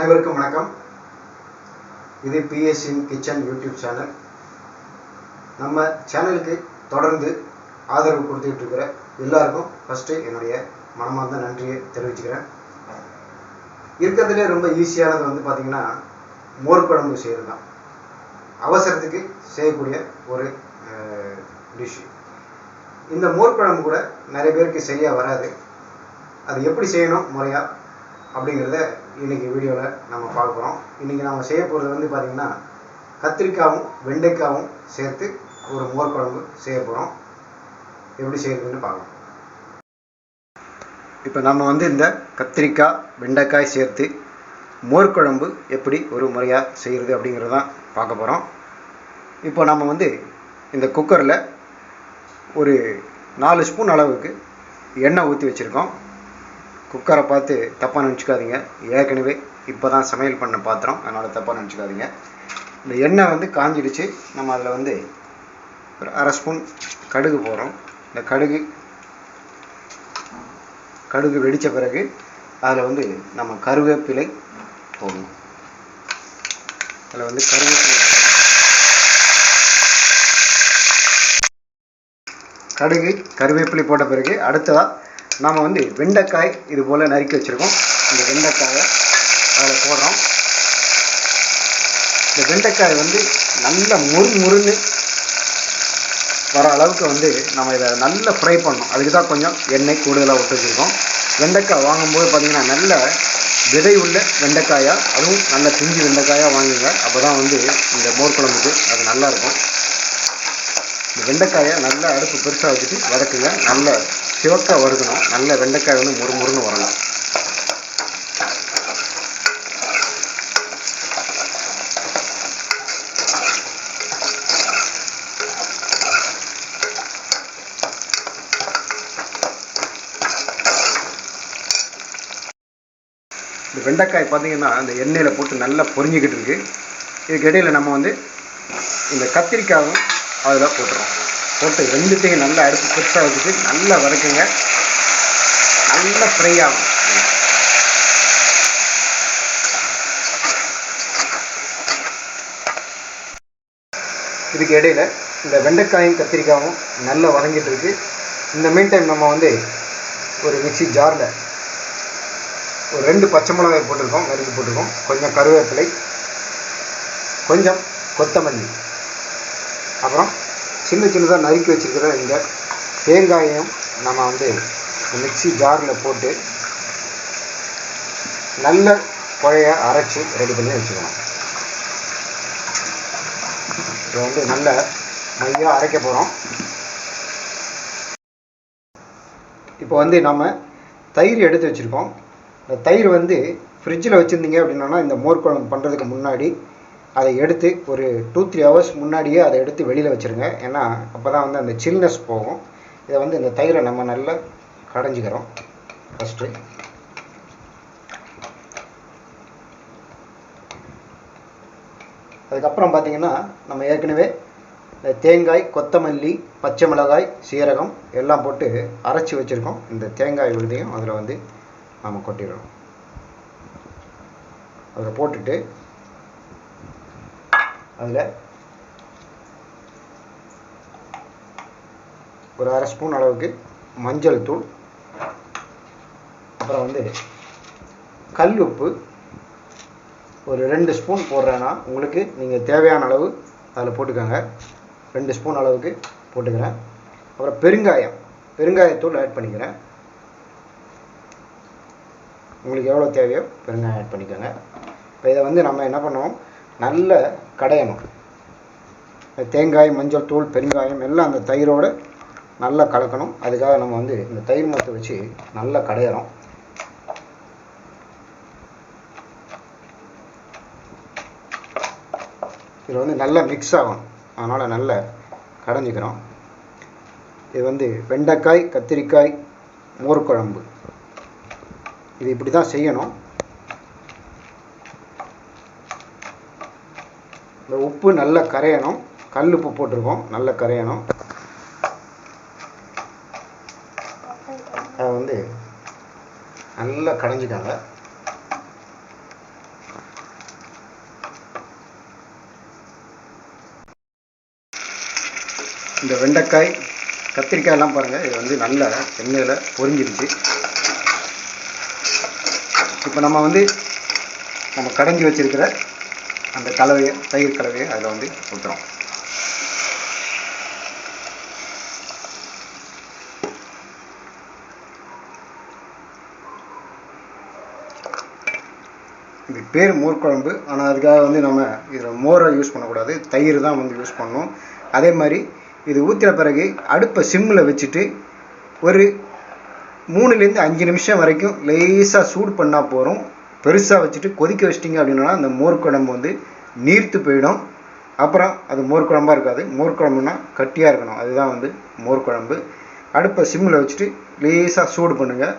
அனைவருக்கும் வணக்கம். இது PS in kitchen YouTube channel. நம்ம சேனலுக்கு தொடர்ந்து ஆதரவு கொடுத்துட்டு இருக்கிற எல்லாருக்கும் ஃபர்ஸ்ட் என்னுடைய மனமார்ந்த நன்றியை தெரிவிச்சுக்கிறேன். இருக்கிறதுலே ரொம்ப ஈஸியானது வந்து பார்த்தீங்கன்னா மோர் குழம்பு செய்கிறது தான். அவசரத்துக்கு செய்யக்கூடிய ஒரு டிஷ். இந்த மோர் குழம்பு கூட நிறைய பேருக்கு சரியாக வராது. அது எப்படி செய்யணும் முறையாக அப்படிங்கிறத இன்றைக்கி வீடியோவில் நம்ம பார்க்க போகிறோம். இன்றைக்கி நம்ம செய்ய போகிறது வந்து பார்த்திங்கன்னா கத்திரிக்காயும் வெண்டைக்காயும் சேர்த்து ஒரு மோர் குழம்பு செய்ய போகிறோம். எப்படி செய்கிறதுன்னு பார்க்கலாம். இப்போ நம்ம வந்து இந்த கத்திரிக்காய் வெண்டைக்காய் சேர்த்து மோர் குழம்பு எப்படி ஒரு முறையாக செய்கிறது அப்படிங்கிறதான் பார்க்க போகிறோம். இப்போ நம்ம வந்து இந்த குக்கரில் ஒரு 4 ஸ்பூன் அளவுக்கு எண்ணெய் ஊற்றி வச்சுருக்கோம். குக்கரை பார்த்து தப்பாக நினச்சிக்காதீங்க. ஏற்கனவே இப்போ தான் சமையல் பண்ண பாத்திரம், அதனால் தப்பாக நினச்சிக்காதீங்க. இந்த எண்ணெய் வந்து காஞ்சிடுச்சு. நம்ம அதில் வந்து ஒரு 1/2 ஸ்பூன் கடுகு போடுறோம். இந்த கடுகு வெடித்த பிறகு அதில் வந்து நம்ம கருவேப்பிலை போடணும். அதில் வந்து கருவேப்பிலை போட்ட பிறகு அடுத்ததாக நாம் வந்து வெண்டைக்காய் இது போல் நறுக்கி வச்சுருக்கோம். இந்த வெண்டைக்காயை அதில் போடுறோம். இந்த வெண்டைக்காய் வந்து நல்ல முறுன்னு வர அளவுக்கு வந்து நம்ம இதை நல்லா ஃப்ரை பண்ணணும். அதுக்கு தான் கொஞ்சம் எண்ணெய் கூடுதலாக விட்டு வச்சுருக்கோம். வெண்டைக்காய் வாங்கும்போது பார்த்திங்கன்னா நல்ல விதை உள்ள வெண்டைக்காயாக, அதுவும் நல்ல பிஞ்சு வெண்டைக்காயாக வாங்குங்க. அப்போ தான் வந்து இந்த மோர் குழம்புக்கு அது நல்லாயிருக்கும். இந்த வெண்டைக்காயை நல்லா அடுப்பு பெருசாக வச்சுட்டு வதக்குங்க. நல்ல சிவக்காக வறுக்கணும். நல்ல வெண்டைக்காய் வந்து முறுமுறுன்னு வரணும். இந்த வெண்டைக்காய் பார்த்தீங்கன்னா அந்த எண்ணெயில் போட்டு நல்லா பொரிஞ்சிக்கிட்டு இருக்கு. இதுக்கு இடையில் நம்ம வந்து இந்த கத்திரிக்காயும் அதில் போட்டுறோம். போட்டு ரெண்டுத்தையும் நல்லா அடுப்பு பெருசாக வச்சுட்டு நல்லா வதக்குங்க. நல்லா ஃப்ரை ஆகும். இதுக்கு இடையில் இந்த வெண்டைக்காயும் கத்திரிக்காயும் நல்லா வதங்கிட்டு இருக்கு. இந்த மீன் டைம் நம்ம வந்து ஒரு மிக்சி ஜாரில் ஒரு 2 பச்சை மிளகாய் போட்டிருக்கோம், நறுக்கி போட்டிருக்கோம். கொஞ்சம் கருவேப்பிலை, கொஞ்சம் கொத்தமல்லி, அப்புறம் சின்னதாக நறுக்கி வச்சுருக்கிற இந்த தேங்காயையும் நம்ம வந்து மிக்சி ஜாரில் போட்டு நல்ல குழைய அரைச்சி ரெடி பண்ணி வச்சுக்கணும். இதை வந்து நல்ல மையாக அரைக்க போகிறோம். இப்போ வந்து நம்ம தயிர் எடுத்து வச்சுருக்கோம். இந்த தயிர் வந்து ஃப்ரிட்ஜில் வச்சுருந்தீங்க அப்படின்னா இந்த மோர் குழம்பு பண்ணுறதுக்கு முன்னாடி அதை எடுத்து ஒரு 2-3 ஹவர்ஸ் முன்னாடியே அதை எடுத்து வெளியில் வச்சுருங்க. ஏன்னா அப்போ தான் வந்து அந்த சில்னஸ் போகும். இதை வந்து இந்த தயிரை நம்ம நல்லா கடைஞ்சிக்கிறோம். ஃபஸ்ட்டு அதுக்கப்புறம் பார்த்திங்கன்னா நம்ம ஏற்கனவே இந்த தேங்காய், கொத்தமல்லி, பச்சை மிளகாய், சீரகம் எல்லாம் போட்டு அரைச்சி வச்சுருக்கோம். இந்த தேங்காய் விழுதையும் அதில் வந்து நம்ம கொட்டிடணும். அதில் போட்டுட்டு அதில் ஒரு 1/2 ஸ்பூன் அளவுக்கு மஞ்சள் தூள், அப்புறம் வந்து கல் உப்பு ஒரு 2 ஸ்பூன் போடுறேன்னா உங்களுக்கு நீங்கள் தேவையான அளவு அதில் போட்டுக்கோங்க. 2 ஸ்பூன் அளவுக்கு போட்டுக்கிறேன். அப்புறம் பெருங்காயத்தூள் ஆட் பண்ணிக்கிறேன். உங்களுக்கு எவ்வளோ தேவையோ பெருங்காயம் ஆட் பண்ணிக்கோங்க. இப்போ இதை வந்து நம்ம என்ன பண்ணுவோம், நல்ல கடையணும். தேங்காய், மஞ்சள் தூள், பெருங்காயம் எல்லாம் அந்த தயிரோடு நல்லா கலக்கணும். அதுக்காக நம்ம வந்து இந்த தயிர் மரத்தை வச்சு நல்லா கடையிறோம். இதில் வந்து நல்லா மிக்ஸ் ஆகணும். அதனால் நல்லா கடைஞ்சிக்கிறோம். இது வந்து வெண்டைக்காய் கத்திரிக்காய் மோர் குழம்பு. இது இப்படி தான் செய்யணும். இந்த உப்பு நல்லா கரையணும். கல் உப்பு போட்டிருக்கோம், நல்லா கரையணும். அதை வந்து நல்லா கடைஞ்சிட்டாங்க. இந்த வெண்டைக்காய் கத்திரிக்காயெல்லாம் பாருங்கள், இது வந்து நல்ல எண்ணெயில் பொரிஞ்சிருச்சு. இப்போ நம்ம கடைஞ்சி வச்சுருக்கிற அந்த கலவையை, தயிர் கலவையை அதில் வந்து ஊற்றுறோம். இது பேர் மோர் குழம்பு, ஆனால் அதுக்காக வந்து நம்ம இதில் மோரை யூஸ் பண்ணக்கூடாது, தயிர் தான் வந்து யூஸ் பண்ணணும். அதே மாதிரி இது ஊற்றின பிறகு அடுப்பை சிம்மில் வச்சுட்டு ஒரு 3லேருந்து 5 நிமிஷம் வரைக்கும் லேசாக சூடு பண்ணால் போகிறோம். பெருசாக வச்சுட்டு கொதிக்க வச்சிட்டிங்க அப்படின்னா அந்த மோர் குழம்பு வந்து நீர்த்து போயிடும். அப்புறம் அது மோர் குழம்பாக இருக்காது. மோர் குழம்புனா கட்டியாக இருக்கணும், அதுதான் வந்து மோர் குழம்பு. அடுப்பை சிம்மில் வச்சுட்டு லேசாக சூடு பண்ணுங்கள்.